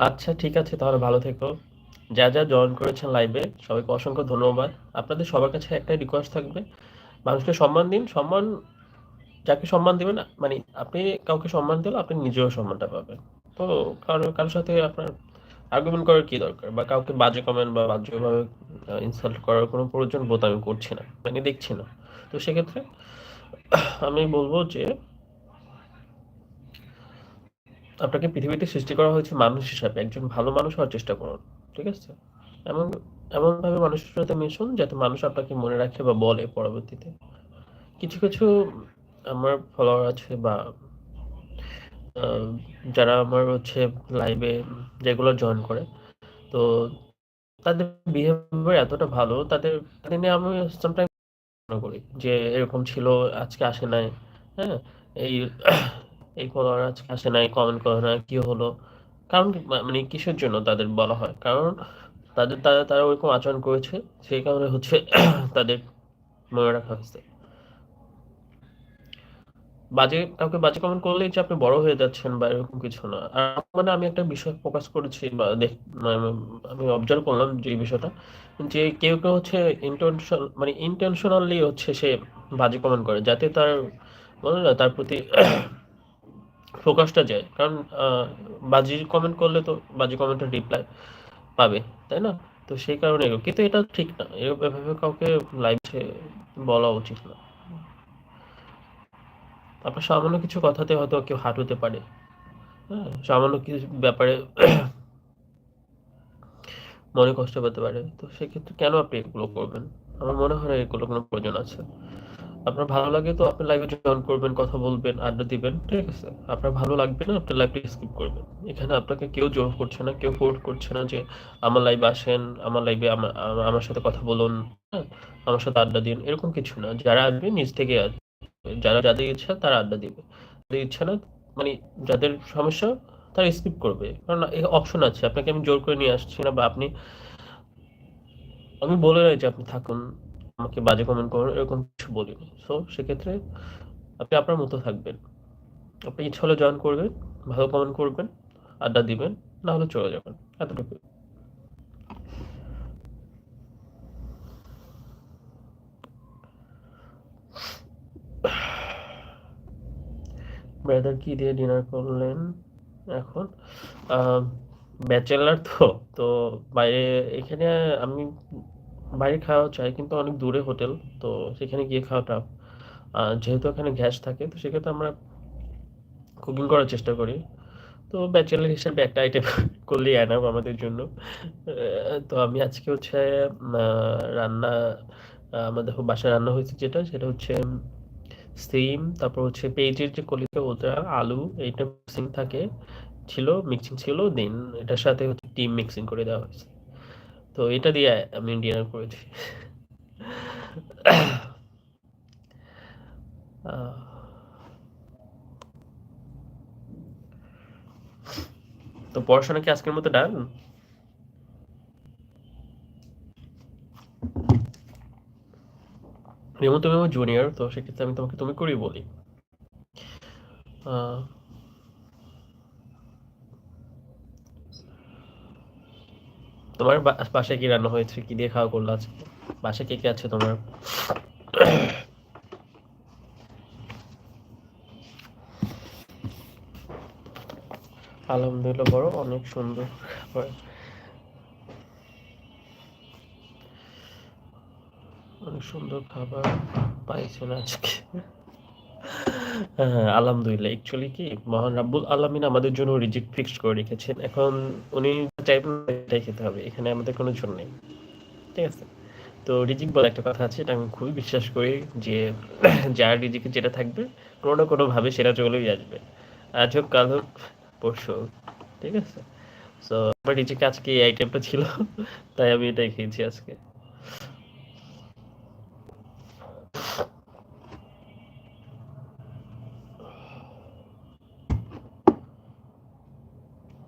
আচ্ছা ঠিক আছে, তাহলে ভালো থেকো। যা যা জয়েন করেছেন লাইভে সবাইকে অসংখ্য ধন্যবাদ। আপনাদের সবার কাছে একটাই রিকোয়েস্ট থাকবে, মানুষকে সম্মান দিন। সম্মান, যাকে সম্মান দিবেন মানে আপনি কাউকে সম্মান দিলে আপনি নিজেও সম্মানটা পাবেন। তো কারোর সাথে আপনার আর্গুমেন্ট করার কি দরকার, বা কাউকে বাজে কমেন্ট বা বাজেভাবে ইনসাল্ট করার কোনো প্রয়োজন বোধ আমি করছি না, মানে দেখছি না। তো সেক্ষেত্রে আমি বলবো যে আপনাকে পৃথিবীতে সৃষ্টি করা হয়েছে মানুষ হিসাবে, একজন ভালো মানুষ হওয়ার চেষ্টা করুন। ঠিক আছে? এমন এমনভাবে মানুষের সাথে মিশুন যাতে মানুষ আপনাকে মনে রাখে বা বলে পরবর্তীতে। কিছু কিছু আমার ফলোয়ার আছে বা আহ, যারা আমার হচ্ছে লাইভে রেগুলার জয়েন করে, তো তাদের বিহেভিয়ার এতটা ভালো, তাদের নিয়ে আমি সামটাইম মনে করি যে এরকম ছিল, আজকে আসে নাই। হ্যাঁ, এই এই ফলোয়ার আজকে আসে নাই, কমেন্ট করে না, কি হলো? কারণ মানে কিসের জন্য তাদের বলা হয়? কারণ তারা ওইরকম আচরণ করেছে, সেই কারণে হচ্ছে তাদের মনে রাখা হয়েছে। কাউকে বাজে কমেন্ট করলেই যে আপনি বড় হয়ে যাচ্ছেন বা এরকম কিছু না। আর মানে আমি একটা বিষয় ফোকাস করেছি বা মানে আমি অবজার্ভ করলাম যে এই বিষয়টা, যে কেউ কেউ হচ্ছে ইন্টেনশনালি হচ্ছে সে বাজে কমেন্ট করে, যাতে তার বলে না তার প্রতি ফোকাসটা যায়। কারণ বাজে কমেন্ট করলে তো বাজে কমেন্টের রিপ্লাই পাবে, তাই না? তো সেই কারণে কিন্তু এটা ঠিক না, এভাবে কাউকে লাইভে বলা উচিত না। আপনার সামান্য কিছু কথাতে হয়তো কেউ হাঁটুতে পারে। হ্যাঁ, সামান্য কিছু ব্যাপারে মনে কষ্ট পেতে পারে। তো সেক্ষেত্রে কেন আপনি এগুলো করবেন? আমার মনে হয় না এগুলো কোনো প্রয়োজন আছে। আপনার ভালো লাগে তো আপনি লাইভে জয়েন করবেন, কথা বলবেন, আড্ডা দিবেন, ঠিক আছে? আপনার ভালো লাগবে না, আপনি লাইভটা স্কিপ করবেন। এখানে আপনাকে কেউ জোর করছে না, কেউ ফোর্স করছে না যে আমার লাইভে আসেন, আমার লাইভে আমার সাথে কথা বলুন, হ্যাঁ? আমার সাথে আড্ডা দিন, এরকম কিছু না। যারা আসবে নিজ থেকে আসবে। যাদের ইচ্ছা তারা আড্ডা দিবে। যাদের ইচ্ছা না, মানে যাদের সমস্যা তারা স্কিপ করবে। কারণ এই অপশন আছে। আপনাকে আমি জোর করে নিয়ে আসছি না, বা আমি বলে নাই যে আপনি থাকুন, আমাকে বাজে কমেন্ট করুন, এরকম কিছু বলিনি। সো সেক্ষেত্রে আপনি আপনার মতো থাকবেন। আপনি ইচ্ছা হলে জয়েন করবেন, ভালো কমেন্ট করবেন, আড্ডা দিবেন, না হলে চলে যাবেন। এতটুকু। ব্রাদার কি দিয়ে ডিনার করলেন এখন? ব্যাচেলার তো, তো বাইরে, এখানে আমি বাইরে খাওয়া চাই, কিন্তু অনেক দূরে হোটেল। তো সেখানে গিয়ে খাওয়াটা যেহেতু এখানে গ্যাস থাকে, তো সেক্ষেত্রে আমরা কুকিং করার চেষ্টা করি। তো ব্যাচেলার হিসেবে একটা আইটেম করলেই এনাফ আমাদের জন্য। তো আমি আজকে হচ্ছে রান্না, আমাদের বাসায় রান্না হয়েছে যেটা, সেটা হচ্ছে সিম, তারপর হচ্ছে পেঁয়াজের যে কলিজা ওটা, আলু, এইটা মিক্সিং থাকে, মিক্সিং ছিল, দেন এটার সাথে হচ্ছে ডিম মিক্সিং করে দেওয়া হয়েছে। তো এটা দিয়ে আমি ডিনার করেছি। আহ, তো পড়াশোনা কি আজকের মতো ডান? যেমন তুমি আমার জুনিয়র, তো সেক্ষেত্রে আমি তোমাকে তুমি করেই বলি। আহ, তোমার বাসায় কি রান্না হয়েছে, কি দিয়ে খাওয়া করলো আজকে? বাসায় কে কে আছে তোমার? আলহামদুলিল্লাহ, বড় অনেক সুন্দর খাবার। অনেক সুন্দর খাবার পাইছেন আজকে। হ্যাঁ, আলহামদুলিল্লাহ। অ্যাকচুয়ালি কি, মহান রাব্বুল আলামিন আমাদের জন্য রিজিক ফিক্সড করে রেখেছেন। এখন উনি চাইবেন এটাই খেতে হবে, এখানে আমাদের কোনো জোর নেই। ঠিক আছে? তো রিজিক বলে একটা কথা আছে, এটা আমি খুবই বিশ্বাস করি যে যার রিজিকে যেটা থাকবে, কোনো না কোনোভাবে সেটা চলেই আসবে। আজ হোক, কাল হোক, পরশু হোক। ঠিক আছে? সো আমার রিজিকে আজকে এই আইটেমটা ছিল, তাই আমি এটাই খেয়েছি আজকে।